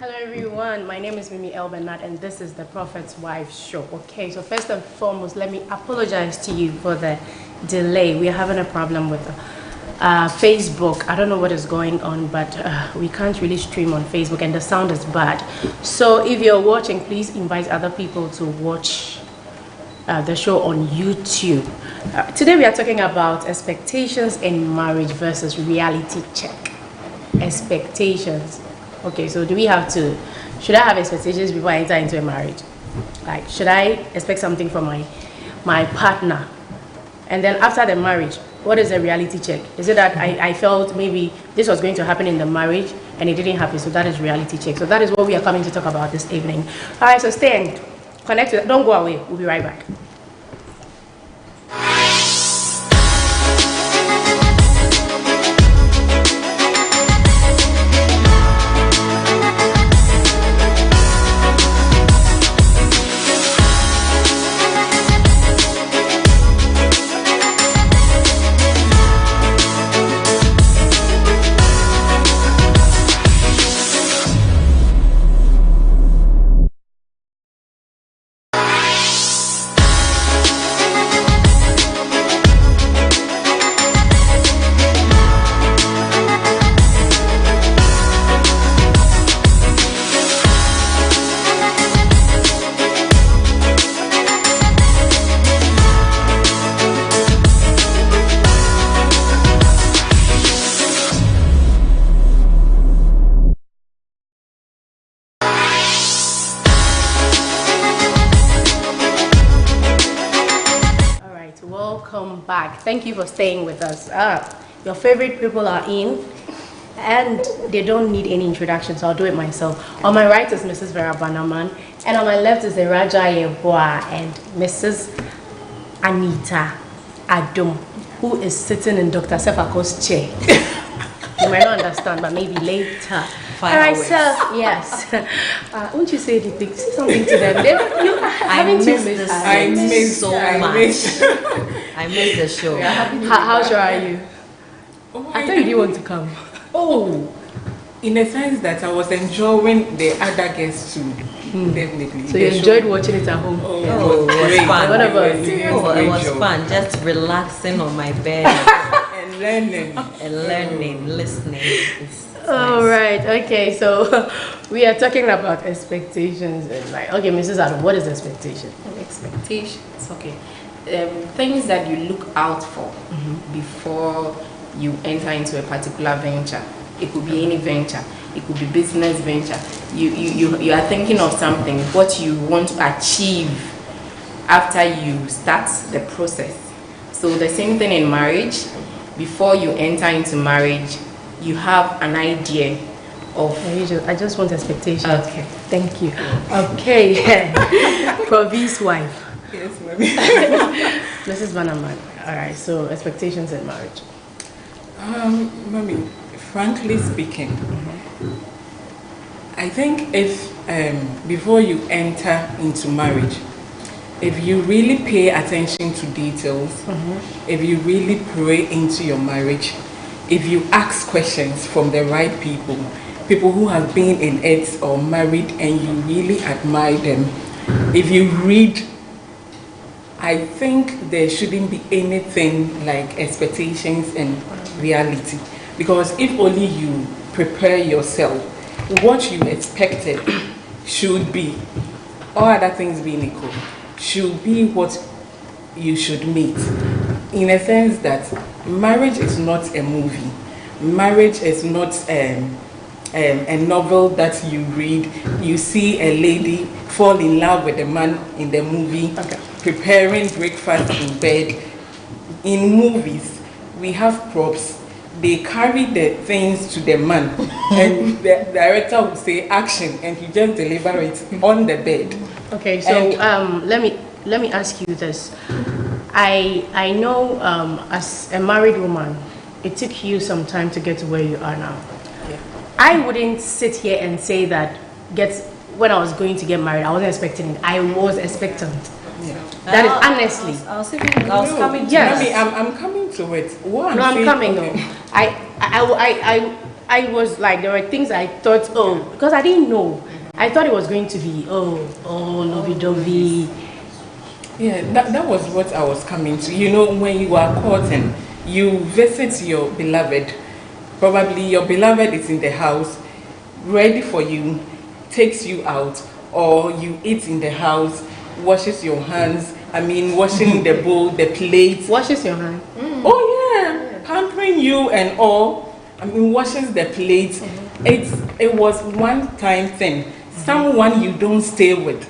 Hello everyone, my name is Mimi Elbenat and this is the Prophet's Wife Show. Okay, so first and foremost, let me apologize to you for the delay. We are having a problem with Facebook. I don't know what is going on, but we can't really stream on Facebook and the sound is bad. So if you're watching, please invite other people to watch the show on YouTube. Today we are talking about expectations in marriage versus reality check. Expectations. Okay, so should I have expectations before I enter into a marriage? Like, should I expect something from my partner? And then after the marriage, what is a reality check? Is it that I felt maybe this was going to happen in the marriage and it didn't happen, so that is reality check. So that is what we are coming to talk about this evening. All right, so stay and connect with, don't go away, we'll be right back. Welcome back. Thank you for staying with us. Your favorite people are in and they don't need any introduction, so I'll do it myself. On my right is Mrs. Vera Banaman and on my left is the Raja Yeboah and Mrs. Anita Adom, who is sitting in Dr. Sefako's chair. You might not understand, but maybe later. Alright, so yes. Won't you say anything? Say something to them. I miss so much. I miss the show. How sure are you? I thought you didn't want to come. Oh, in a sense that I was enjoying the other guests too. Definitely. So you enjoyed watching it at home? Oh, it was fun. What about you? It was fun. Just relaxing on my bed and learning, listening. All right. Okay. So we are talking about expectations and like, okay, Mrs. Adam, what is expectation? Expectations. Okay. Things that you look out for before you enter into a particular venture. It could be any venture. It could be business venture. You are thinking of something, what you want to achieve after you start the process. So the same thing in marriage. Before you enter into marriage, you have an idea of. I just want expectations. Okay. Thank you. Okay. Provi's wife. Yes, mommy. Mrs. Banaman. All right. So expectations in marriage. Mommy, frankly speaking, I think if before you enter into marriage, if you really pay attention to details, if you really pray into your marriage, if you ask questions from the right people who have been in it or married and you really admire them, if you read, I think there shouldn't be anything like expectations and reality. Because if only you prepare yourself, what you expected should be, all other things being equal, should be what you should meet. In a sense that marriage is not a movie. Marriage is not a novel that you read. You see a lady fall in love with a man in the movie, preparing breakfast in bed. In movies, we have props. They carry the things to the man and the director will say action and he just deliver it on the bed. Okay, so let me ask you this. I know as a married woman, it took you some time to get to where you are now. Yeah. I wouldn't sit here and say that when I was going to get married, I wasn't expecting it. I was expectant. Yeah. That is honestly. I was coming. Yes. I mean, I'm coming to it. I'm coming. I I was like, there were things I thought, because I didn't know. I thought it was going to be, lovey-dovey. Yeah, that was what I was coming to. You know, when you are courting, you visit your beloved. Probably your beloved is in the house, ready for you, takes you out, or you eat in the house, washes your hands. I mean, washing the bowl, the plate. Washes your hand. Oh yeah, pampering you and all. I mean, washes the plate. It was one time thing. Someone you don't stay with.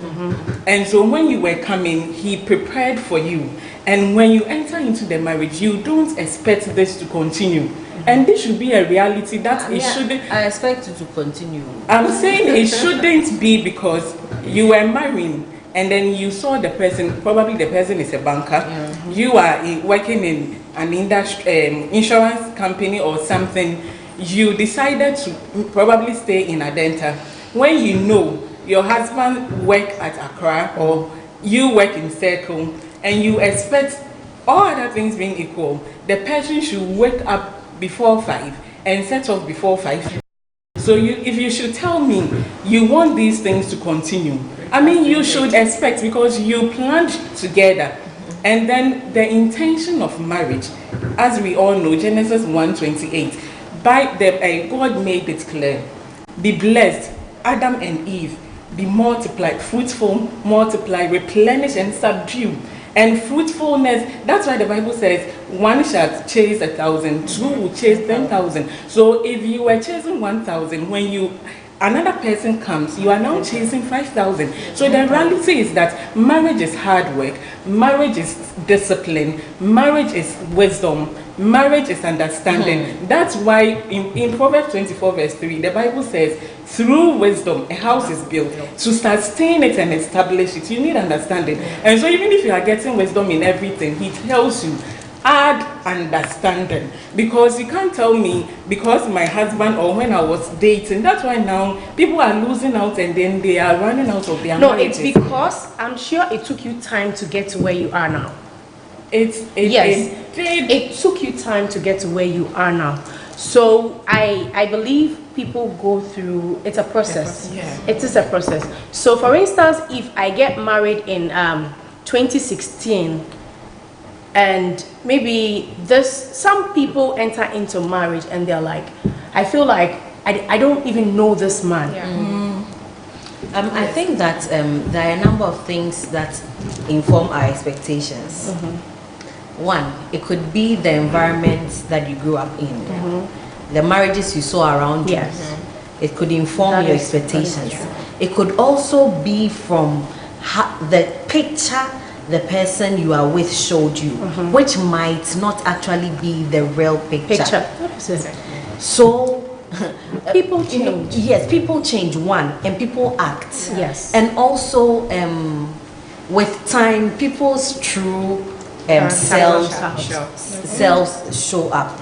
And so when you were coming, he prepared for you. And when you enter into the marriage, you don't expect this to continue. And this should be a reality that it shouldn't. I expect it to continue. I'm saying it shouldn't be because you were marrying and then you saw the person, probably the person is a banker. You are working in an insurance company or something. You decided to probably stay in Adenta. When you know your husband work at Accra or you work in Circle and you expect all other things being equal, the person should wake up before 5 and set off before 5. So if you should tell me you want these things to continue, I mean you should expect because you planned together. And then the intention of marriage, as we all know, Genesis 1:28, God made it clear. Be blessed, Adam and Eve, be multiplied, fruitful, multiply, replenish and subdue. And fruitfulness, that's why the Bible says, one shall chase 1,000, two will chase 10,000. So if you were chasing 1,000, when another person comes, you are now chasing 5,000. So the reality is that marriage is hard work, marriage is discipline, marriage is wisdom, marriage is understanding. That's why in Proverbs 24:3, the Bible says, through wisdom, a house is built. To sustain it and establish it, you need understanding. And so even if you are getting wisdom in everything, he tells you, add understanding. Because you can't tell me, because my husband or when I was dating, that's why now people are losing out and then they are running out of their marriages. It's because I'm sure it took you time to get to where you are now. It took you time to get to where you are now. So I believe people go through, it's a process. It is a process. So for instance, if I get married in 2016 and maybe some people enter into marriage and they're like, I feel like I don't even know this man. I think that there are a number of things that inform our expectations. One, it could be the environment that you grew up in, the marriages you saw around you. It could inform your expectations. It could also be from the picture the person you are with showed you, which might not actually be the real picture. So people change. Yes, people change, one, and people act. Yes. And also with time, people's true selves show up.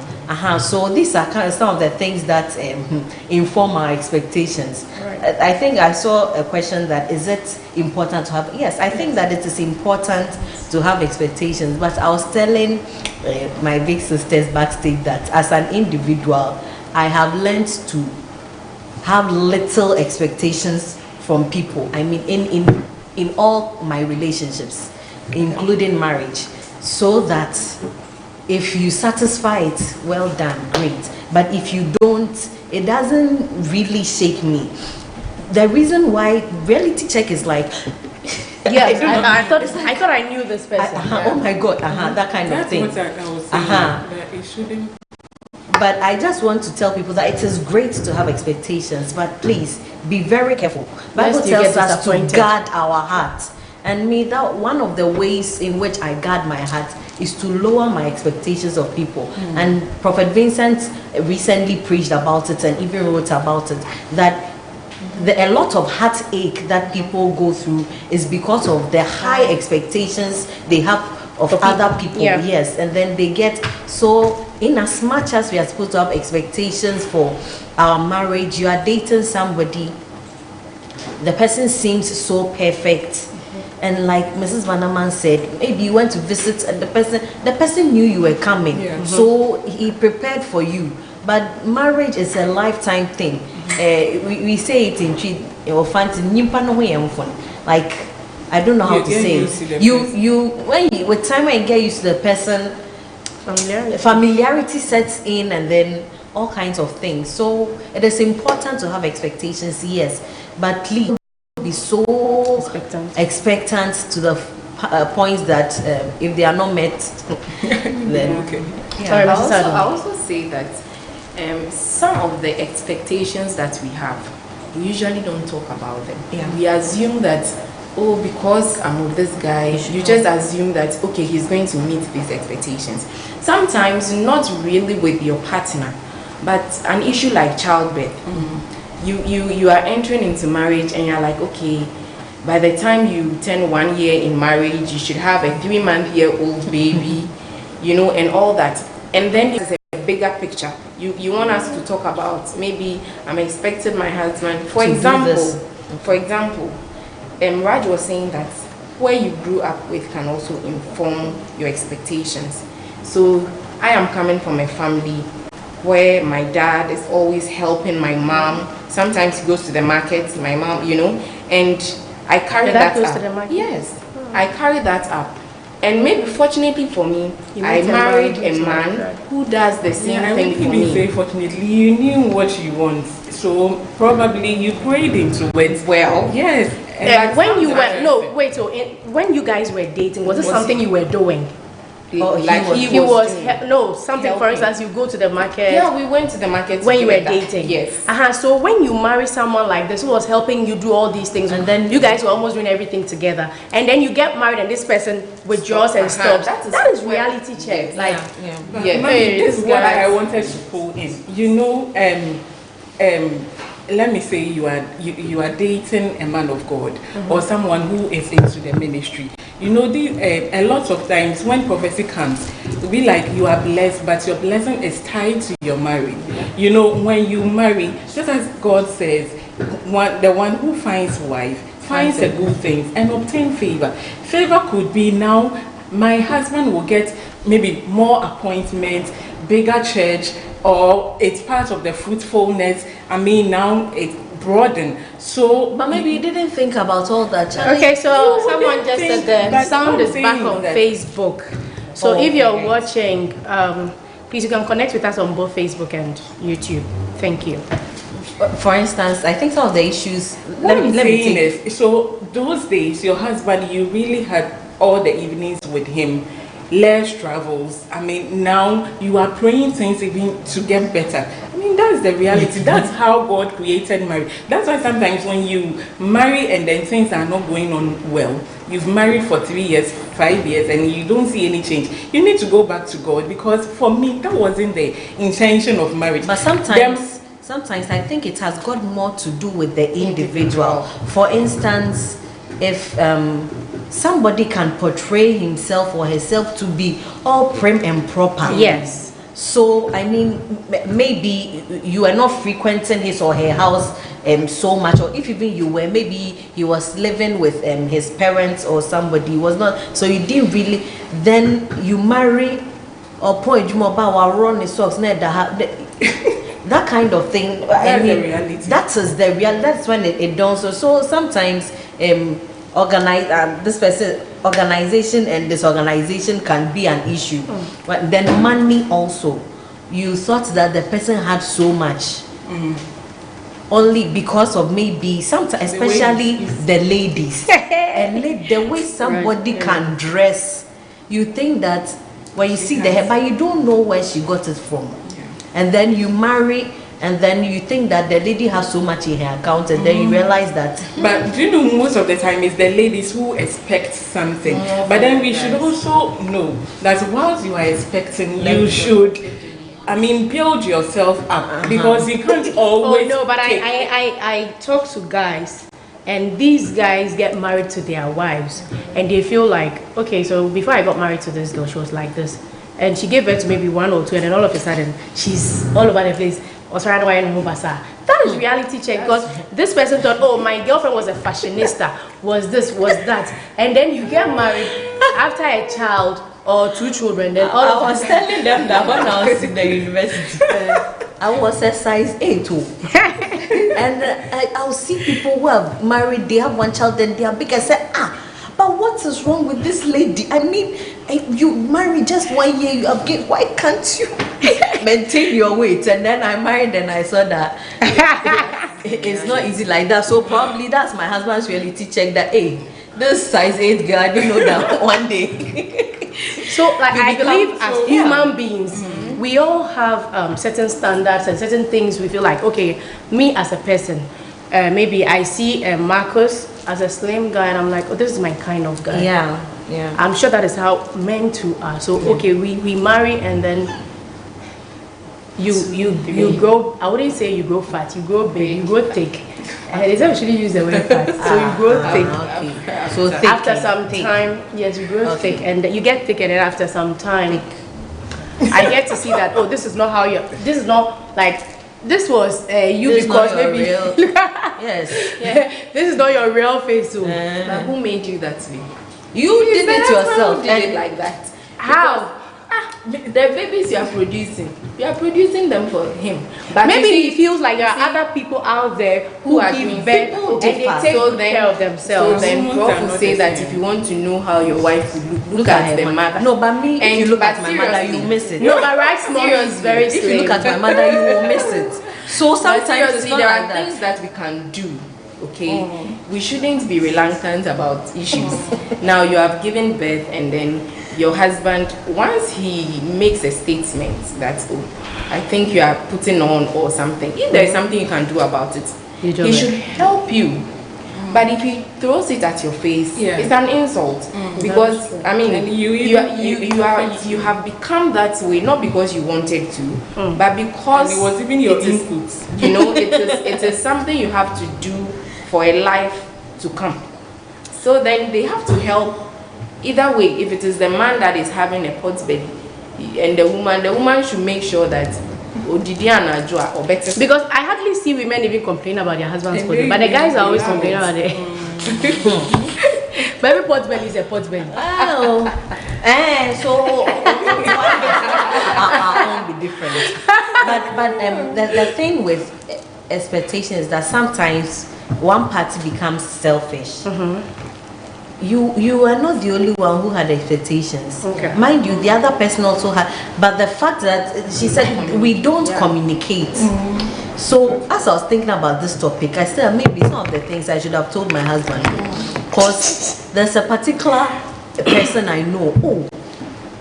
So these are kind of some of the things that inform our expectations. I think I saw a question that, is it important to have? Yes, I think that it is important to have expectations, but I was telling my big sisters backstage that as an individual, I have learned to have little expectations from people. I mean, in all my relationships, including marriage, so that if you satisfy it, well done, great. But if you don't, it doesn't really shake me. The reason why reality check is like, I thought I knew this person. Oh my God, that kind of thing. That's what I was saying. That it shouldn't. But I just want to tell people that it is great to have expectations, but please be very careful. Bible tells us to guard our heart. And that one of the ways in which I guard my heart is to lower my expectations of people. And Prophet Vincent recently preached about it and even wrote about it, that a lot of heartache that people go through is because of the high expectations they have of other people. Yes, and then they get so, in as much as we are supposed to have expectations for our marriage, you are dating somebody, the person seems so perfect. And like Mrs. Vanderman said, maybe you went to visit and the person knew you were coming. So he prepared for you. But marriage is a lifetime thing. We say it in treat or fancy like I don't know how to say it. With time when you get used to the person, familiarity sets in, and then all kinds of things. So it is important to have expectations, yes, but please don't be so expectant to the points that if they are not met, then okay. Yeah. I also say that some of the expectations that we have, we usually don't talk about them. Yeah. We assume that, oh, because I'm with this guy, you just assume that, okay, he's going to meet these expectations. Sometimes not really with your partner, but an issue like childbirth. You are entering into marriage and you're like, okay, by the time you turn 1 year in marriage, you should have a 3-month-old baby, and all that. And then there's a bigger picture. You want us to talk about, maybe I'm expecting my husband, for example, Raj was saying that where you grew up with can also inform your expectations. So I am coming from a family where my dad is always helping my mom. Sometimes he goes to the market, my mom, and I carry that up. To the market? Yes, I carry that up. And maybe fortunately for me, I married a man who does the same thing for me. Say fortunately, you knew what you want, so probably you prayed into it. Well, yes. When you were when you guys were dating, was it something you were doing? Like he was something. helping. For instance, you go to the market. Yeah, we went to the market when you were together. dating. Yes. So when you marry someone like this who was helping you do all these things, and then you guys were almost doing everything together, and then you get married and this person withdraws and stops. That is reality check. Yes. This is what I wanted to pull in. Let me say you are dating a man of God or someone who is into the ministry. A lot of times when prophecy comes, it'll be like you are blessed, but your blessing is tied to your marriage. When you marry, just as God says, the one who finds wife finds a good thing and obtain favor. Favor could be now my husband will get maybe more appointments, bigger church, or it's part of the fruitfulness. Now it's broadened. So, but maybe you didn't think about all that. Charlie. Okay, so someone just said the sound is back on Facebook. So if you're watching, please you can connect with us on both Facebook and YouTube. Thank you. For instance, I think some of the issues. Let me take. So those days, your husband, you really had all the evenings with him. Less travels. Now you are praying things even to get better. That's the reality. That's how God created marriage. That's why sometimes when you marry and then things are not going on well, you've married for 3 years, 5 years, and you don't see any change, you need to go back to God, because for me, that wasn't the intention of marriage. But sometimes I think it has got more to do with the individual. For instance, if somebody can portray himself or herself to be all prim and proper. Yes. So maybe you are not frequenting his or her house so much, or if even you were, maybe he was living with his parents or somebody was not. So you didn't really. Then you marry or point run the socks that kind of thing. That's the reality. That is the real. That's when it dawns. So sometimes this person organization and disorganization can be an issue. But then money also, you thought that the person had so much only because of maybe sometimes, especially the ladies and the way somebody can dress, you think that when you see the hair, but you don't know where she got it from. And then you marry, and then you think that the lady has so much in her account, and then you realize that. But do you know, most of the time it's the ladies who expect something. But then we should also know that whilst you are expecting, you should, build yourself up, because you can't always. But I talk to guys, and these guys get married to their wives, and they feel like, okay, so before I got married to this girl, she was like this, and she gave birth to maybe 1 or 2, and then all of a sudden she's all over the place. That is reality check, because this person thought, oh, my girlfriend was a fashionista, was this, was that, and then you get married after a child. or 2 children, then all I of was telling them that when I was in the university, I was a size 8 too. And I'll see people who are married, they have 1 child, then they are big. I said, but what is wrong with this lady? I mean, you married just 1 year, you have gained. Why can't you maintain your weight? And then I married and I saw that it's not easy like that. So probably that's my husband's reality check that, hey, this size 8 girl, I didn't know that one day. So, like, I believe as human beings, we all have certain standards and certain things we feel like, okay, me as a person, maybe I see Marcus as a slim guy and I'm like, oh, this is my kind of guy. Yeah. I'm sure that is how men too are. So, okay, we marry and then you grow, I wouldn't say you grow fat, you grow big, you grow thick. They don't actually use the word fat. So you grow thick. Okay. So thick. After some time, yes, you grow thick, and you get thick, and then after some time, I get to see that, oh, this is not how you, this is not like, this was you This because not your maybe, real, yes. this is not your real face too. But who made you that way? You did it yourself. Did it like that? How? The babies you are producing them for him. But Maybe you see, he feels like there are other people out there who are give doing birth people and they differ. take So good then- care of so themselves. then Humans Prof are will not say the that same. if you want to know how your wife would look at the mother. No, but me, if And you look but at my mother, you seriously, miss it. No, my right small is very If you slim. look at my mother, you will miss it. So But sometimes it's seriously, not there like are that. things that we can do. Okay, we shouldn't be reluctant about issues. Now you have given birth, and then your husband, once he makes a statement that, oh, I think you are putting on or something, if there is something you can do about it, You do he it. should help you. But if he throws it at your face, Yeah. it's an insult. Because I mean, And you have become that way not because you wanted to, but because And it was even your it is- input. You know, it is something you have to do for a life to come. So then they have to help. Either way, if it is the man that is having a pot belly and the woman should make sure that Odidiana Joa or better. Because I hardly see women even complain about their husband's And body, they but the guys really are always have complaining it. about it. But every pot belly is a pot belly. Oh, so our own be different. But the thing with expectations is that sometimes one party becomes selfish. You are not the only one who had expectations. Okay. Mind you, the other person also had. But the fact that she said we don't communicate. So as I was thinking about this topic, I said maybe some of the things I should have told my husband, because there's a particular person I know. Oh,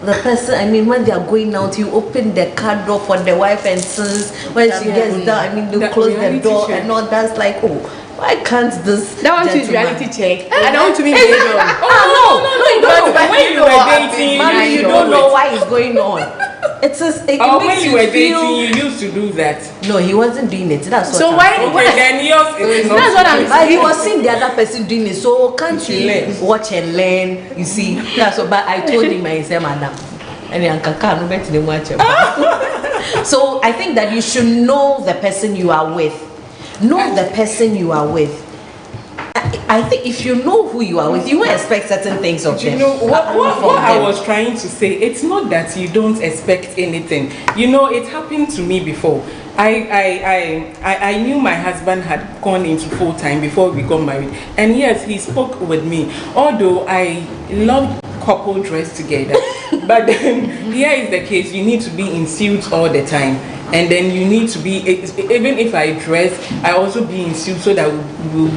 the person, I mean, when they are going out, you open the car door for the wife, and since when she gets down, I mean, they That close the reality door check. and all. That's like, oh, why can't this? That one is gentleman- reality check. I don't want to be made No, you don't know. But when you were dating, Mommy, you don't know why it's going on. It Or makes when you were feel. dating, you used to do that. No, he wasn't doing it. That's what. So I'm why- saying. Okay, then yours is not. That's what I'm But he was seeing the other person doing it, so can't You you learn. watch and learn? You see, that's what. But I told him, I said, Madam, and I can't bet the watch. So I think that you should know the person you are with. Know the person you are with. I think if you know who you are with, you won't expect certain things of You them. know what From I them. was trying to say, it's not that you don't expect anything. You know, it happened to me before. I knew my husband had gone into full time before we got married, and yes, he spoke with me. Although I loved couple dress together, but then here is the case: you need to be in suits all the time, and then you need to be, even if I dress, I also be in suits so that we'll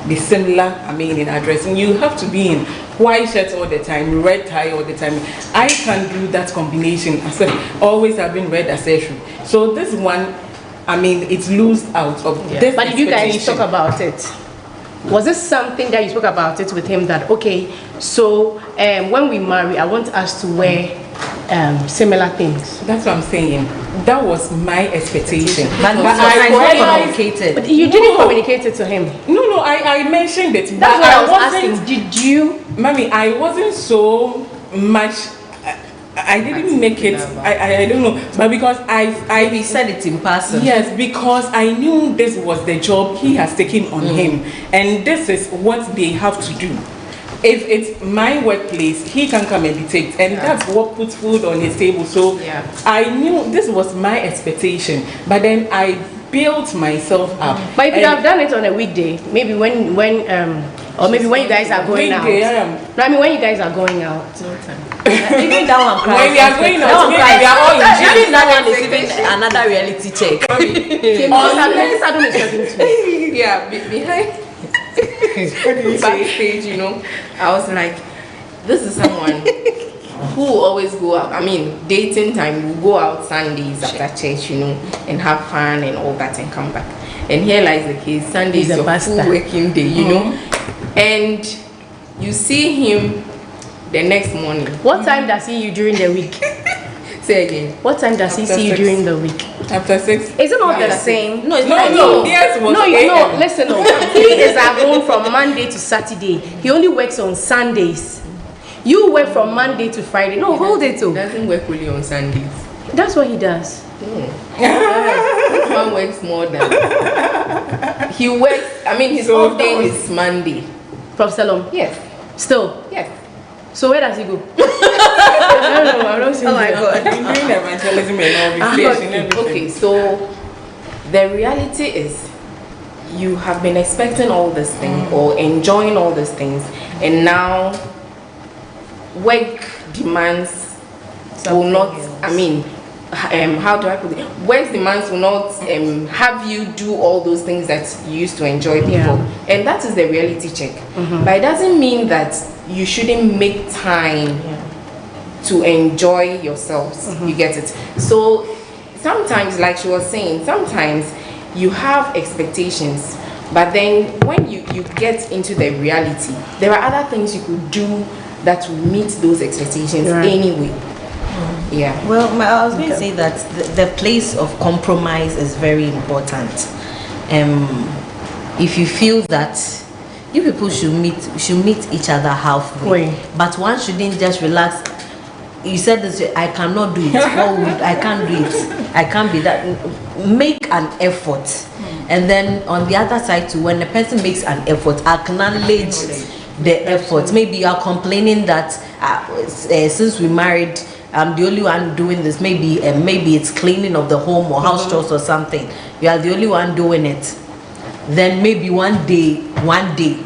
be similar. I mean, in our dressing, you have to be in white shirts all the time, red tie all the time. I can do that combination. I said always having red accessory. So this one, I mean, it's loose out of this. But did you guys expectation. talk about it? Was this something that you spoke about it with him that, okay, so when we marry, I want us to wear similar things? That's what I'm saying. That was my expectation. But I I realized- communicated. But you didn't communicate it to him. No, I mentioned it. That's but what I was wasn't- asking. Did you? Mommy, I wasn't so much. I didn't make it. I don't know, but because He said it in person. Yes, because I knew this was the job he has taken on him, and this is what they have to do. if it's my workplace, he can come and dictate, and that's what puts food on his table. So I knew this was my expectation, but then I built myself up. But if you have done it on a weekday, maybe when or maybe when you guys are going out. No, I mean when you guys are going out. Even that one cries. When we are going out, we are all in even that one is even another reality check. Sadum is talking to me. Yeah, behind backstage, you know, I was like, this is someone who will always go out. I mean, dating time, we'll go out Sundays after church, you know, and have fun and all that and come back. And here lies the case, Sunday is your full working day, you know, and you see him the next morning. What time does he see you during the week? Say again. What time does he see you during the week? After 6. Is it not the same? No, yes, no, listen, he is at home from Monday to Saturday. He only works on Sundays. You work from Monday to Friday. No, hold it too. He doesn't work only on Sundays. That's what he does. This one works more than he works. I mean, his off day is Monday. From Salom? Yes. Still? Yes. So where does he go? I don't see. Oh my God. Doing evangelism and all this. Okay, so the reality is you have been expecting all this thing or enjoying all these things, and now work demands will not, I mean, how do I put it? Work demands will not have you do all those things that you used to enjoy before. And that is the reality check. But it doesn't mean that you shouldn't make time to enjoy yourselves. You get it? So sometimes, like she was saying, sometimes you have expectations, but then when you get into the reality, there are other things you could do that will meet those expectations anyway. Yeah. Well, I was going to say that the place of compromise is very important. If you feel that you people should meet each other halfway, but one shouldn't just relax. You said this, I cannot do it. I can't do it. I can't be that. Make an effort, and then on the other side too, when the person makes an effort, acknowledge the effort. Maybe you are complaining that since we married, I'm the only one doing this. Maybe it's cleaning of the home or house chores or something. You are the only one doing it. Then maybe one day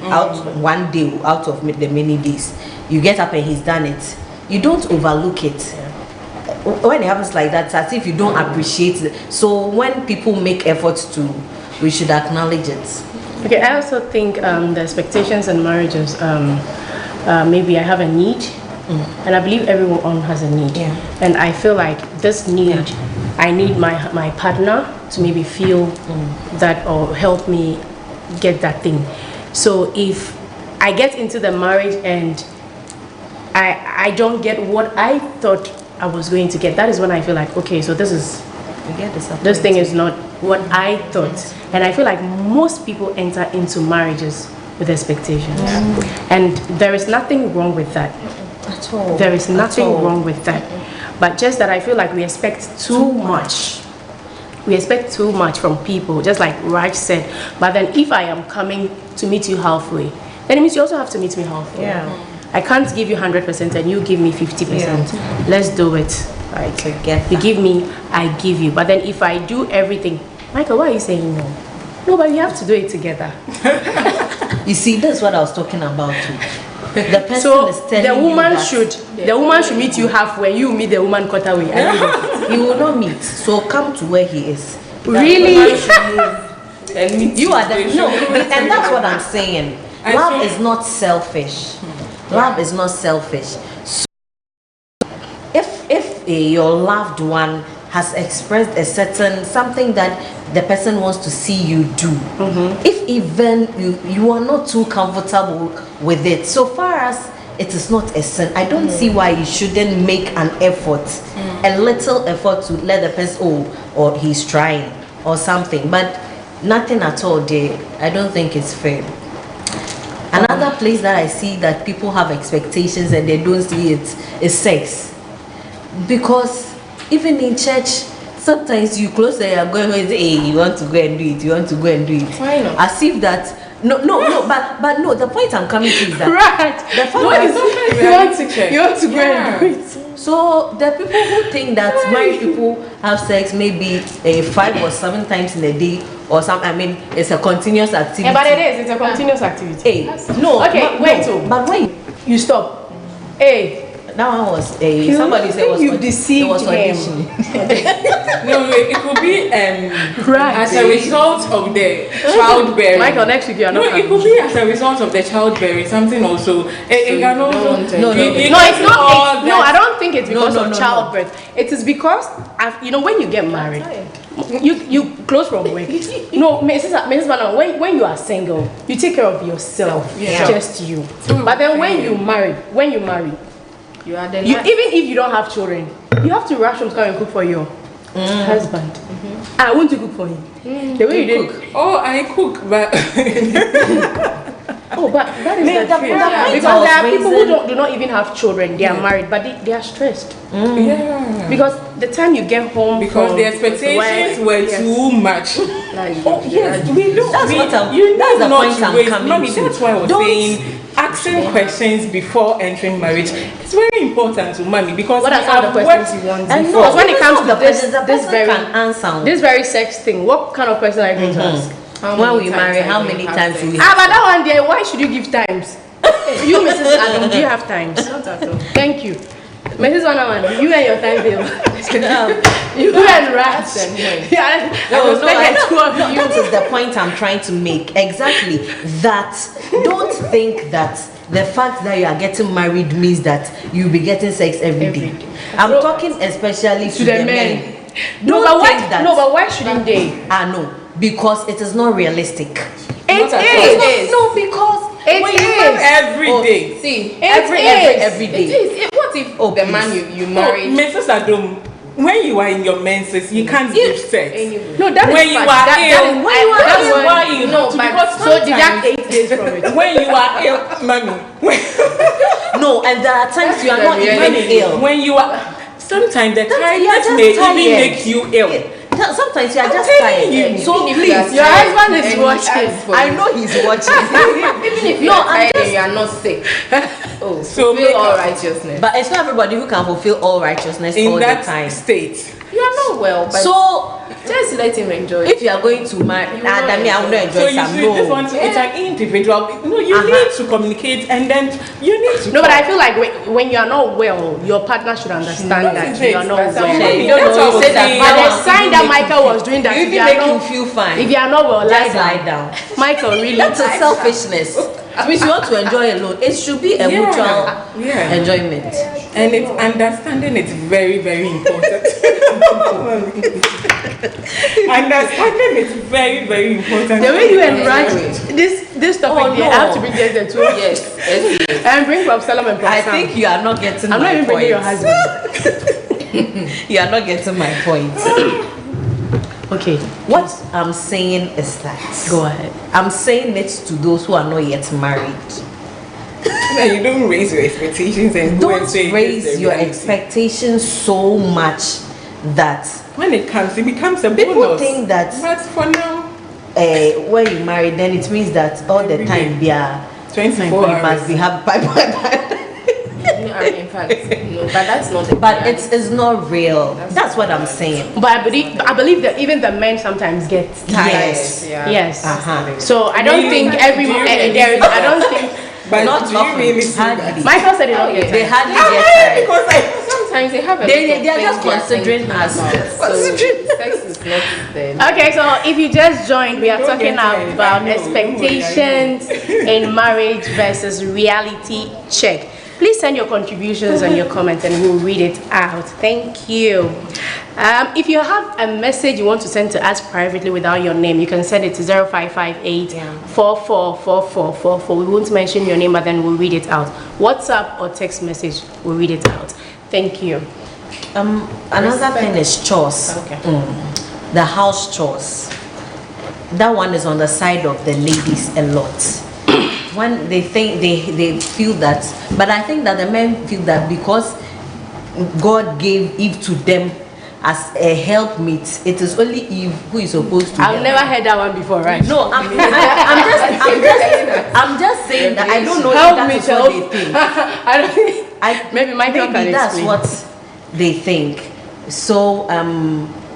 out of the many days, you get up and he's done it. You don't overlook it. When it happens like that, it's as if you don't appreciate it. So when people make efforts we should acknowledge it. Okay, I also think the expectations in marriages, maybe I have a need, and I believe everyone has a need. And I feel like this need, I need my partner to maybe feel that or help me get that thing. So if I get into the marriage and I don't get what I thought I was going to get, that is when I feel like, okay, so this thing is not what I thought. And I feel like most people enter into marriages with expectations. And there is nothing wrong with that. At all. There is nothing wrong with that. But just that I feel like we expect too much. We expect too much from people, just like Raj said. But then if I am coming to meet you halfway, then it means you also have to meet me halfway. I can't give you 100% and you give me 50%. Let's do it. Right. You give me, I give you. But then if I do everything, Michael, why are you saying no? No, but we have to do it together. You see, that's what I was talking about too. The person so is telling the woman you the woman should meet you halfway. You meet the woman quarter way. He will not meet. So come to where he is. Really? And you are the no, and that's what I'm saying. Love is not selfish. Love is not selfish. So if your loved one has expressed a certain something that the person wants to see you do, if even you are not too comfortable with it, so far as it is not a sin, I don't see why you shouldn't make an effort, a little effort to let the person, or he's trying or something, but nothing at all there. I don't think it's fair. Another place that I see that people have expectations and they don't see it is sex. Because even in church, sometimes you close and you're going and say, hey, you want to go and do it, you want to go and do it. Why not? As if that No, but no, the point I'm coming to is that Right. the fact No, that you want to go and do it. so the people who think that married people have sex maybe 5 or 7 times in a day or something, I mean, it's a continuous activity. Yeah, but it's a continuous activity. No, Okay, wait. So, but when you stop. Hey, that one was somebody said was you deceived it was him. audition. No, it could be Right. as a result of the childbearing. Michael, next week you are not No, it could be as a result of the childbearing. Something also. It can also. No, it No, can it's be not. all No, that- I don't think it's because No, of no. childbirth. It is because, when you get married, you close from work. No, Mrs. Banner, when you are single, you take care of yourself, Yeah. just you. But then when you marry, You are the even if you don't have children, you have to rush home to come and cook for your husband. I want to cook for him. The way you did. Oh, I cook, but Oh, but that is Me, the the truth. point I Because was there are people who raising- do not even have children. They are married, but they are stressed. yeah. Because the time you get home Because from the expectations work, were yes. too much. Oh yes, we don't. That's what I'm. You That's need the not point to I'm waste coming money. to. That's why I was Don't- saying asking questions before entering marriage. It's very important to mommy because What are we some of the have questions worked you want? And Because when it comes to the this person very can answer. this very sex thing, what kind of question are you going to ask? When we marry, how many times do we? Ah, but that one there, why should you give times? You, Mrs. Adam, do you have times? Not at all. Thank you. Mrs. Wanaman, you and your time bill. You and rats. Yeah, No, the two of you. that is the point I'm trying to make. Exactly. That don't think that the fact that you are getting married means that you'll be getting sex every day. I'm So- talking especially to the the men. men. No, Don't but think that. why? No, but why shouldn't they? No, because it is not realistic. It Not at is. all. No, because It when you is. marry every day. See, every it day. is. What if Oh, the please. man you Oh, married Mrs. Adom, when you are in your menses, you can't give sex. anyway? No, that is When you fact. are That ill, is- when you are that's ill, why- why you No, have to? but Because So deduct sometimes 8 days from it. when you are ill, mommy, No, and there are times you are the not even reality. ill. when you are, sometimes the You are tiredness just may even tired. make you ill. Sometimes you are I'm just telling tired. you. So Even if please, you are Your tired husband is and he watching. asks for I you. know he's watching. Even if you No, are I'm tired and you are not sick. Oh, So fulfill make all up- righteousness. But it's not everybody who can fulfill all righteousness In all that the time. state. You are not well, but So just let him enjoy. if you are going to marry, You will not I will not So enjoy you some. see, this one, No. it's an individual. No, you need to communicate, and then you need to. No, but talk. I feel like when you are not well, your partner should understand that That's you are it. not That's well. something- You don't That's know, what I you was say that saying. But one the will sign even that make you Michael was doing that You if even you are make not, you feel fine. if you are not well, Just lie lie down. down. Michael, really? That is selfishness. It means you want to enjoy alone. It should be a mutual Yeah. enjoyment. And it's understanding it's very, very important. Understanding is very, very important. The way you and Raj, Anyway. this topic, Oh, there, no. I have to bring the two. Yes, yes. And bring Prof. Salam and Prof. I Sam. think you are not getting I'm my not even bringing your point. husband. You are not getting my point. Okay, What I'm saying is that go ahead. I'm saying it to those who are not yet married. No, you don't raise your expectations and go and Don't say raise it's the your reality. expectations so much that When it becomes a people bonus. think that But for now, when you marry, then it means that all the Every time day. they are 24 you must hours. be happy. No, I mean, in fact, no, but that's not the But reality. it's not real. That's what I'm saying. But I believe that even the men sometimes get tired. Yes. Yeah. Yes. Uh-huh. So I don't Really? think every Do you there really is. I don't think but Not do you often. really see that? Hardly. Michael said it all. Okay. They hardly Ah, get tired. because Sometimes they have a They- lot of they are things just they are considering thinking us. about. So sex is not there. Okay, so if you just joined, we are Don't talking get tired. about I know, don't worry, I know. expectations in marriage versus reality check. Please send your contributions and your comments and we'll read it out. Thank you. If you have a message you want to send to us privately without your name, you can send it to 0558 444444. We won't mention your name, but then we'll read it out. WhatsApp or text message, we'll read it out. Thank you. Another thing is chores. Okay. The house chores. That one is on the side of the ladies a lot. When they think they feel that, but I think that the men feel that because God gave Eve to them as a helpmeet. It is only Eve who is supposed to. I've never heard that one before, right? No, I'm just saying that I don't know if that's what they think. I don't think. Maybe Michael can that's explain. what they think. So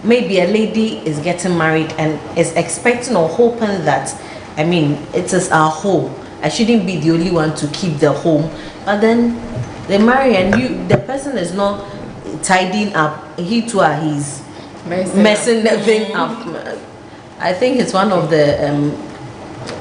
maybe a lady is getting married and is expecting or hoping that, I mean, it is our home. I shouldn't be the only one to keep the home. But then they marry and the person is not tidying up. He too he's messing the thing up. I think it's one of the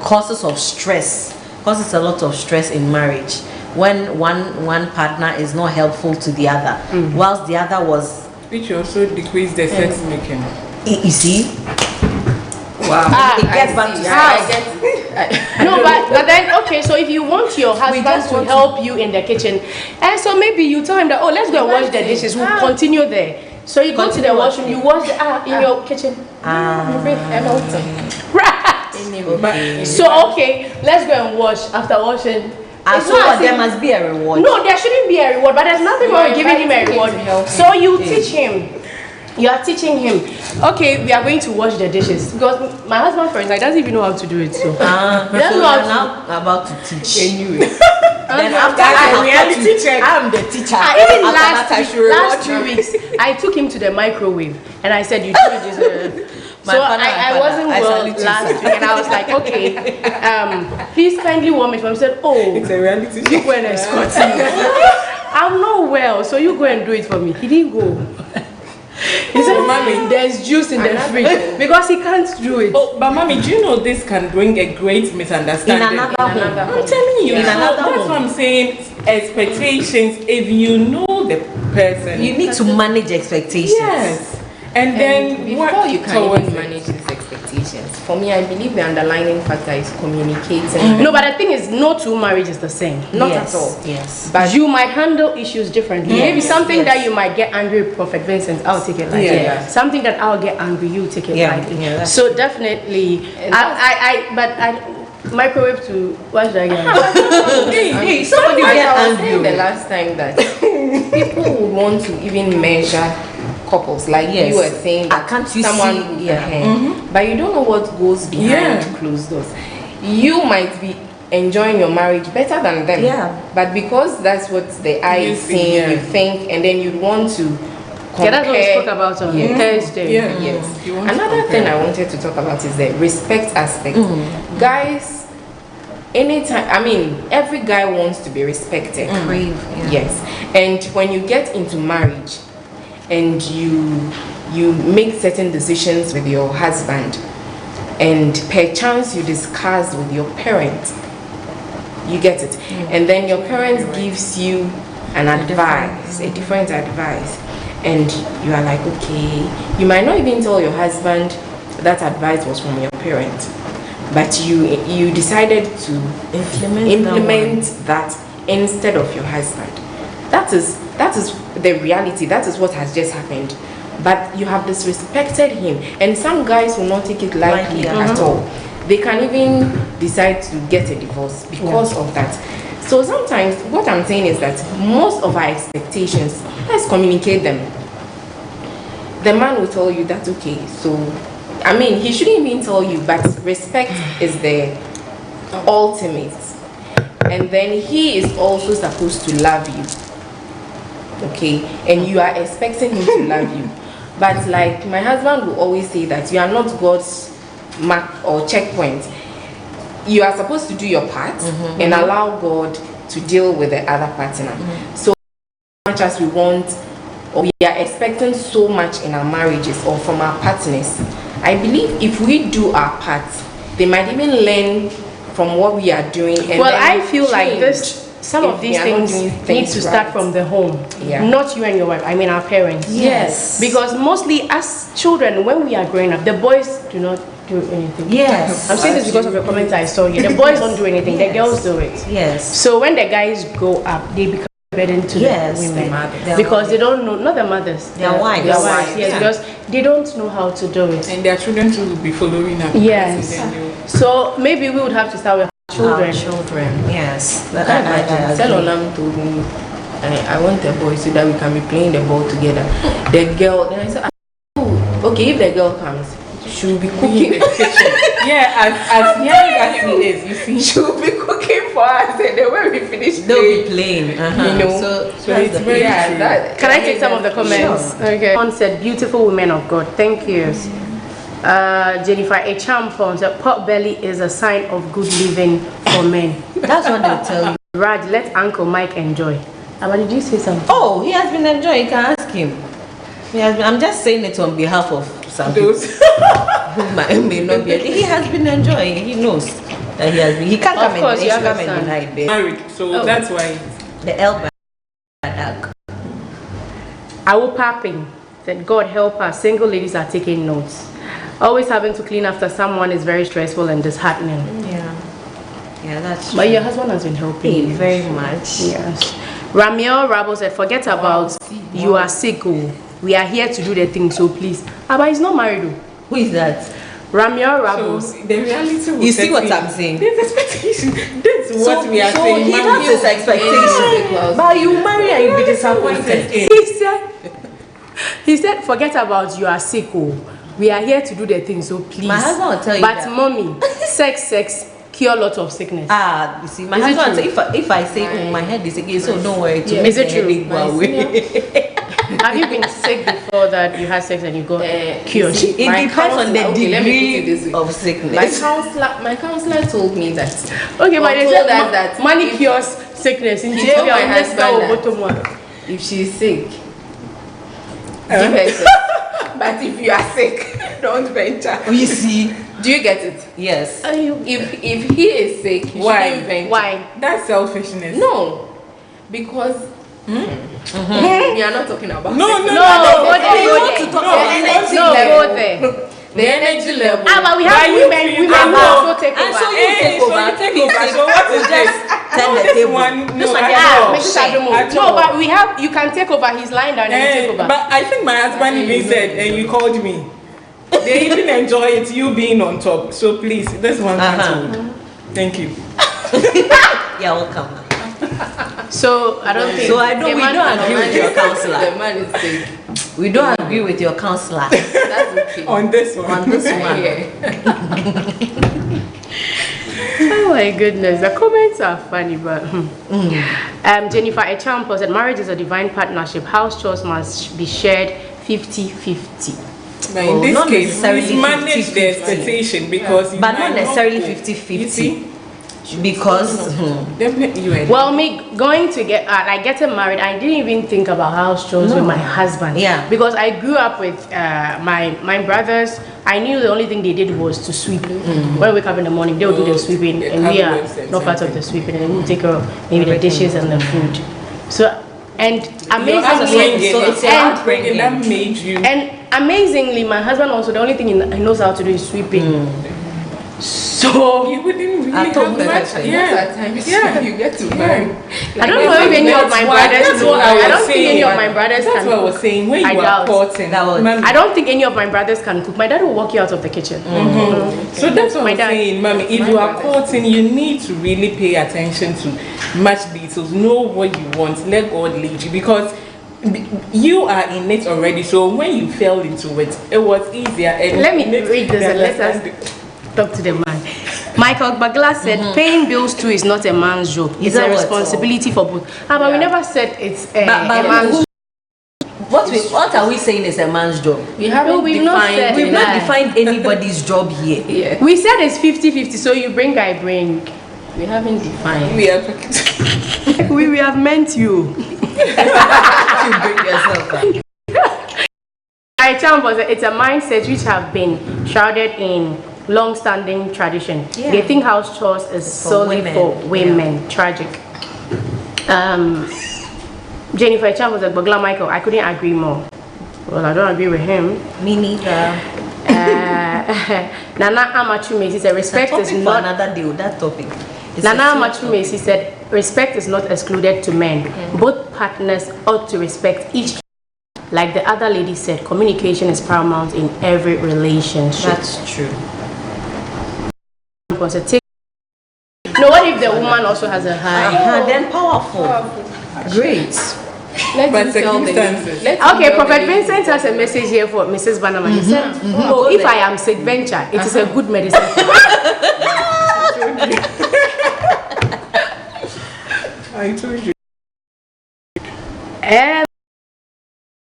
causes of stress. Causes a lot of stress in marriage when one partner is not helpful to the other, whilst the other was. Which also decrease the sex making. You see? Wow. It gets back to No, but then okay. So if you want your husband to help you in the kitchen, and so maybe you tell him that, oh, let's go and wash the dishes. We'll continue there. So you go to the washroom, you wash in your kitchen. Right. Okay. So okay, let's go and wash. After washing, So there must be a reward. no, there shouldn't be a reward, but there's nothing wrong with giving him a reward. So you teach him. You are teaching him. Okay, we are going to wash the dishes because my husband, for instance, doesn't even know how to do it. So So you're now about to teach. Anyway. Then after I'm the teacher. Even After last 2 weeks, I took him to the microwave and I said, "You do this." So I wasn't well last week, and I was like, "Okay, please kindly warm it for me." He said, "Oh, It's a reality you go and escort me. I'm not well, so you go and do it for me." He didn't go. He said, "Mommy, there's juice in the fridge," because he can't do it. Oh, but mommy, do you know this can bring a great misunderstanding? In another home. I'm telling you. In another That's home. what I'm saying. Expectations. If you know the person, You need to manage expectations. yes. And then before work you can towards even it. manage these expectations, for me, I believe the underlying factor is communicating. No, but the thing is, no two marriage is the same. Not Yes, at all. Yes. But you might handle issues differently. Yes, Maybe something yes. that you might get angry with Prophet Vincent, I'll take it lightly. Yeah. Something that I'll get angry, you take it Yeah, lightly. yeah, that's So definitely, but microwave to what should I get? Hey, somebody I get was angry. saying the last time that people would want to even measure couples, like Yes. you were saying that Can't you someone see? Yeah. but you don't know what goes behind Yeah. closed doors. You might be enjoying your marriage better than them, Yeah. but because that's what the eye You is see, seeing, yeah. you think, and then you'd want to Yeah, that's what we compare. spoke about on Yeah. Thursday. Yeah. Yes. You want to Another compare. thing I wanted to talk about is the respect aspect. Guys, anytime, I mean, every guy wants to be respected. Crave, yeah. Yes. And when you get into marriage and you make certain decisions with your husband, and perchance you discuss with your parents, you get it, and then your parents gives you an advice, a different advice, and you are like, okay, you might not even tell your husband that advice was from your parents, but you decided to implement that instead of your husband. That is the reality. That is what has just happened. But you have disrespected him, and some guys will not take it lightly Lightly, at all. They can even decide to get a divorce because of that. So sometimes what I'm saying is that most of our expectations, let's communicate them. The man will tell you that's okay. So I mean, he shouldn't even tell you, but respect is the ultimate. And then he is also supposed to love you. Okay? And you are expecting him to love you. But like my husband will always say that you are not God's mark or checkpoint. You are supposed to do your part and allow God to deal with the other partner. So much as we want, or we are expecting so much in our marriages or from our partners, I believe if we do our part, they might even learn from what we are doing. And Well, then I feel like change this. Some if of we these are not things doing need things to start right. from the home, Yeah. not you and your wife. I mean, our parents. Yes. Because mostly as children, when we are growing up, the boys do not do anything. Yes. I'm saying this because of the comments I saw here. The boys don't do anything. The girls do it. Yes. So when the guys grow up, they become a burden to Yes, the women the mothers. because they don't know. Not the mothers. Their the- wives. Their Their wives. wives, Yes, yeah. because they don't know how to do it. And their children too will be following up. Yes. And then you- So maybe we would have to start with children. Our children. Yes. But I imagine Selonam told me I want a boy so that we can be playing the ball together. The girl, then I said, Okay, if the girl comes, she'll be cooking. In the kitchen. Yeah, as young as she is, you see, She'll be cooking for us, and then when we finish, They'll be playing. you know. So it's that's very true. Can I take some of the comments? Sure. Okay. One said, beautiful women of God. Thank you. Jennifer Echampon said, pot belly is a sign of good living for men. That's what they'll tell you. Raj, let Uncle Mike enjoy. But did you say something? Oh, he has been enjoying. You can ask him. He has been, I'm just saying it on behalf of some Those. who may not be. He has been enjoying. He knows that he has been. He can't Of come course, and you he should come understand. and deny it. Married, so that's why. The elbow. Back. I will popping. Said, God help us. Single ladies are taking notes. Always having to clean after someone is very stressful and disheartening. Yeah, that's true. But your husband has been helping you. Very much. Yes. Ramiel Rabo said, forget about you are sick. Oh. We are here to do the thing, so please. But he's not married. Oh. Who is that? Ramiel Rabo. So the reality will You see set what in. I'm saying? There's expectation. That's what we are so saying. he Mama. has this expectation. But you marry and you be disappointed. He said, forget about you are sick. Oh. We are here to do the thing, so please. My husband will tell you but that. mommy, sex cure lot of sickness. You see, my Is it husband true? will say, if I say, my head is again, so don't worry. To Yeah. make Is it the true? headache go away. Have you been sick before that you had sex and you got cured? you see, It My depends on the counselor- okay, let me put it degree this way. of sickness. My counselor told me that. Okay, but they told said us that money if- cures sickness. In He told my husband that if she's sick, give her sex. But if you are sick, don't venture. You see, Do you get it? yes. If he is sick, you Why? shouldn't venture. Why? That's selfishness. No, because we are not talking about No, sex. no, No, go no, there, no, go no, there. no, The energy no, level. Go there. The energy level. But we Why have you women treat- who also take And over. so you take So over. you take over. So what is this? Turn the This table. one, This no, one, at yeah. all. Mrs. Adumo. At No, all. but we have, you can take over. He's lying down and you take over. But I think my husband even said, and you called me. They even enjoy it, you being on top. So please, this one cancelled. Thank you. Yeah, welcome. So I don't think. So I don't. a We man don't can- agree with your The counselor. man is sick. We don't agree with your counselor That's okay. On this one. on this one. Yeah. Oh my goodness, the comments are funny, but Jennifer Echampo said marriage is a divine partnership. House chores must be shared 50-50. But in this not case, necessarily we manage the 50-50. expectation because you But might not necessarily cook. 50-50. You see? Because Definitely you and Well, me going to get like getting married, I didn't even think about house chores with my husband. Yeah. Because I grew up with my brothers. I knew the only thing they did was to sweep. When I wake up in the morning, they will do the sweeping, the and we are cupboards and not part of the sweeping, and we will take care of maybe the dishes and the food. So and your upbringing, amazingly, so it's your and upbringing. that made you. And amazingly, my husband also, the only thing he knows how to do is sweeping. So You wouldn't really I thought have much. perfect. Yeah. At times, Yeah. you get to marry. I don't know if any of my brothers That's know. what I was I don't think saying. any of my brothers That's can what I was cook. saying. When I you are doubt. courting, That was- mommy, I don't think any of my brothers can cook. My dad will walk you out of the kitchen. So that's what My I'm dad- saying, mommy. If My you are brothers. courting, you need to really pay attention to much details. Know what you want. Let God lead you because you are in it already. So when you fell into it, it was easier. And Let me it makes read this the and let us understanding. talk to the man. Michael Bagla said, paying bills too is not a man's job. It's that a what? responsibility for both. But we never said it's a man's But what are we saying is a man's job? We haven't we've not defined said- We've Yeah. not defined anybody's job here. Yeah, We said it's 50-50, so you bring, I bring. we haven't defined. We are talking. We have meant you. You bring yourself up. It's a mindset which have been shrouded in long-standing tradition. Yeah. They think house chores is For solely women. for women. Tragic. Jennifer Chan was like, Bagla Michael, I couldn't agree more. Well, I don't agree with him. Me neither. Nana Amachume, she said, respect is Topic for not. another day. That topic. It's Nana a Amachume, she said, respect is not excluded to men. Both partners ought to respect each. Like the other lady said, communication is paramount in every relationship. That's true. No, what if the woman also has a high? Then powerful. Great. But circumstances. Okay, Prophet Vincent has a message here for Mrs. Bannerman. He said, "Oh, if I am sick, venture. It is a good medicine." I told you. And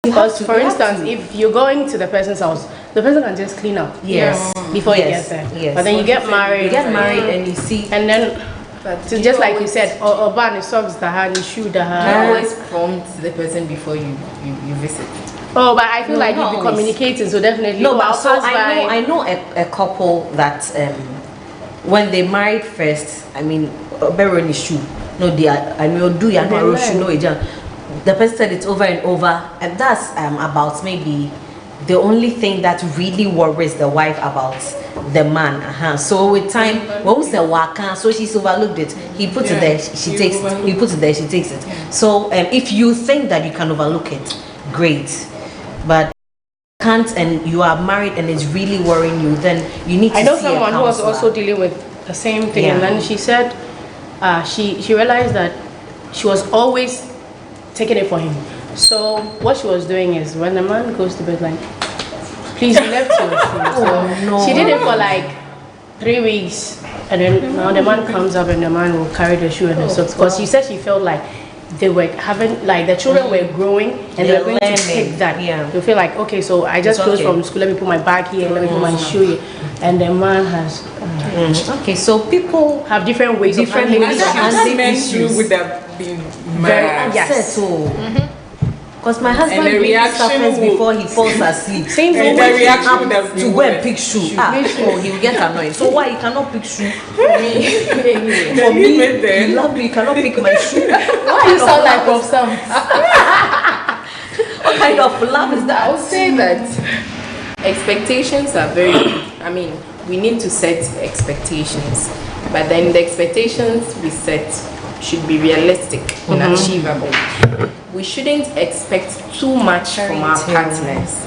because, for instance, if you're going to the person's house, the person can just clean up. Yes. Before you get there. Yes. But then you get married. You get married and you see. And then, so just like you said, or ban socks the hand, shoe the You hand. always prompt the person before you visit. Oh, but I feel like not you'll be always. communicating, so definitely. No, but I'll so pass by. I know a couple that when they married first, I mean, Nelson-Eshun. No, they are. I mean, do you know the person said it over and over, and that's about maybe the only thing that really worries the wife about the man. So with time, when we say waka, so she's overlooked it. He puts it there, she takes it. He puts it there, she takes it. So if you think that you can overlook it, great, but can't, and you are married and it's really worrying you, then you need to I know see someone a who was counselor. also dealing with the same thing, Yeah. and then she said she realized that she was always taking it for him. So what she was doing is when the man goes to bed, like, please, you left your shoe. So no. she did it for like 3 weeks, and then now the man comes up and the man will carry the shoe and the socks, because she said she felt like they were having, like, the children were growing and they were going to take that. Yeah. You feel like, okay, so I just It's closed okay. from school, let me put my bag here, let me put my shoe here, and the man has Okay, so people have different ways Different of handling ways issues. of handling Men issues. would have been Very mad. Yes. because my husband And the really reaction suffers will- before he falls asleep. Same And thing the with reaction Up would have to been go and worse. pick shoe. He will get annoyed. So why you cannot pick shoe? Then For he me, went there. you love me, you cannot pick my shoe. Why you sound like Prof. Sam? What kind of love is I that? would say that expectations are very good. I mean, we need to set expectations, but then the expectations we set should be realistic and achievable. We shouldn't expect too much from our partners.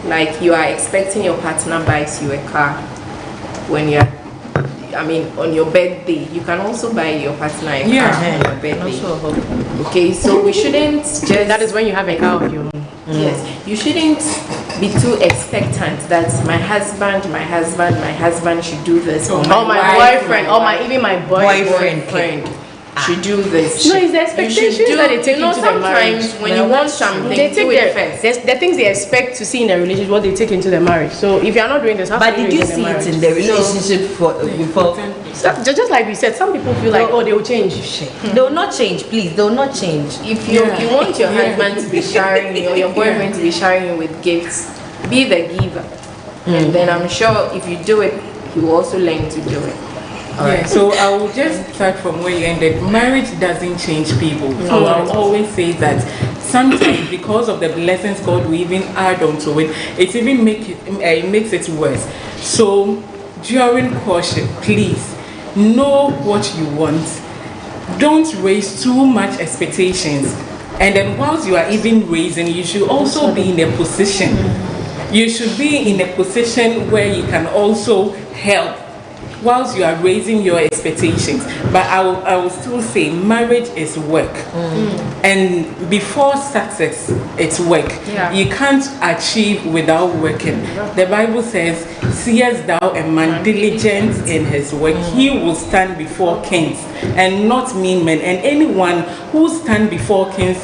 Like, you are expecting your partner buys you a car when you're, I mean, on your birthday. You can also buy your partner a car on your birthday. Okay, so we shouldn't just... That is when you have a car of your own. Yes, you shouldn't be too expectant that my husband should do this, or Or my wife, boyfriend, or my even my boyfriend. boyfriend should do this. No, it's the expectations that they take into the marriage. Sometimes when you want something, They take do it first. the things they expect to see in the relationship, what they take into the marriage. So if you're not doing this, how But can did you do it in see the it marriage? in the relationship before? So, just like we said, some people feel like, oh, they will change. They will not change, please. They will not change. If you want your husband to be showering you, or your boyfriend to be showering you with gifts, be the giver, and then I'm sure if you do it, he will also learn to do it. Yeah, so I will just start from where you ended. Marriage doesn't change people. So I'll always say that sometimes because of the blessings God will even add onto it, it even makes it worse. So during courtship, please know what you want. Don't raise too much expectations. And then whilst you are even raising, you should also be in a position. You should be in a position where you can also help whilst you are raising your expectations. But I will still say marriage is work. And before success, it's work. Yeah. You can't achieve without working. The Bible says, seest thou a man diligent in his work, he will stand before kings and not mean men. And anyone who stand before kings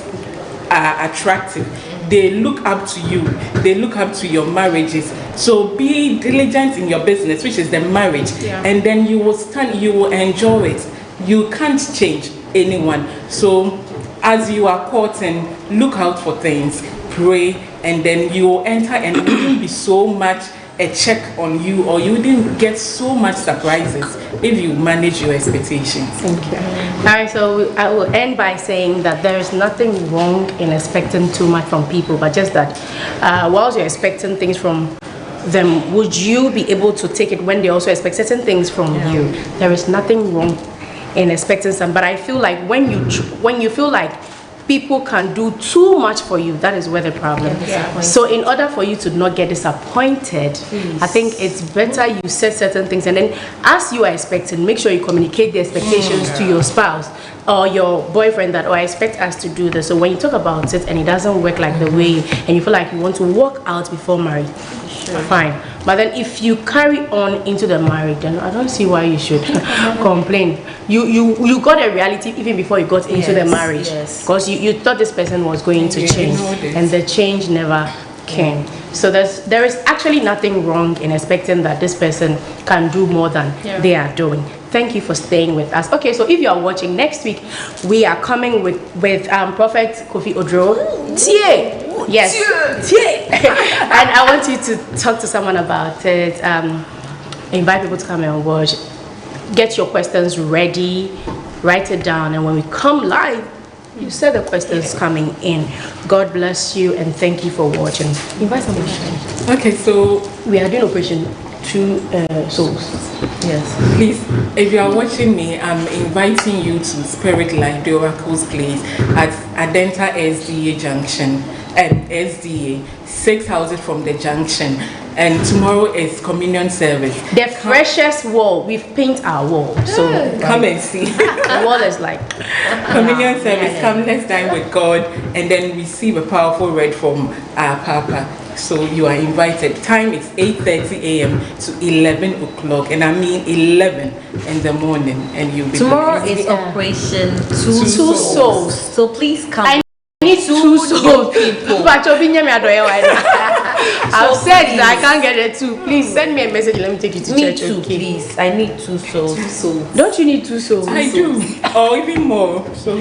are attractive. They look up to you. They look up to your marriages. So be diligent in your business, which is the marriage. And then you will stand, you will enjoy it. You can't change anyone. So as you are courting, look out for things, pray, and then you will enter, and it wouldn't be so much a check on you, or you didn't get so much surprises if you manage your expectations. Thank you. All right, so I will end by saying that there is nothing wrong in expecting too much from people, but just that whilst you're expecting things from them, would you be able to take it when they also expect certain things from you? There is nothing wrong in expecting some, but I feel like when you feel like people can do too much for you, that is where the problem is. So in order for you to not get disappointed, I think it's better you set certain things, and then as you are expecting, make sure you communicate the expectations to your spouse or your boyfriend that, I expect us to do this. So when you talk about it and it doesn't work like the way, and you feel like you want to walk out before marriage, fine. But then if you carry on into the marriage, then I don't see why you should complain. You got a reality even before you got into the marriage, because you thought this person was going to change, and the change never came. So there is actually nothing wrong in expecting that this person can do more than they are doing. Thank you for staying with us. Okay, so if you are watching, next week we are coming with Prophet Kofi Odro. Yes, and I want you to talk to someone about it. Invite people to come and watch. Get your questions ready, write it down, and when we come live, you said the questions coming in. God bless you, and thank you for watching. Invite someone. Okay, so we are doing Operation Two Souls. Yes. Please, if you are watching me, I'm inviting you to Spirit Life, the Oracle's Place at Adenta SDA Junction. And SDA, 6 houses from the junction. And tomorrow is communion service. The freshest wall. We've painted our wall. So come and see. The wall is like communion service. Come, let's dine with God and then receive a powerful word from our Papa. So you are invited. Time is 8:30 a.m. to 11 o'clock, and I mean 11 in the morning. And you'll be tomorrow is Operation Two Souls. So please come. I need two souls. People. I've said that I can't get it too. Please send me a message. Let me take you to church. Too, okay? Please. I need 2 souls. 2 souls. Don't you need 2 souls? I do, or even more. So.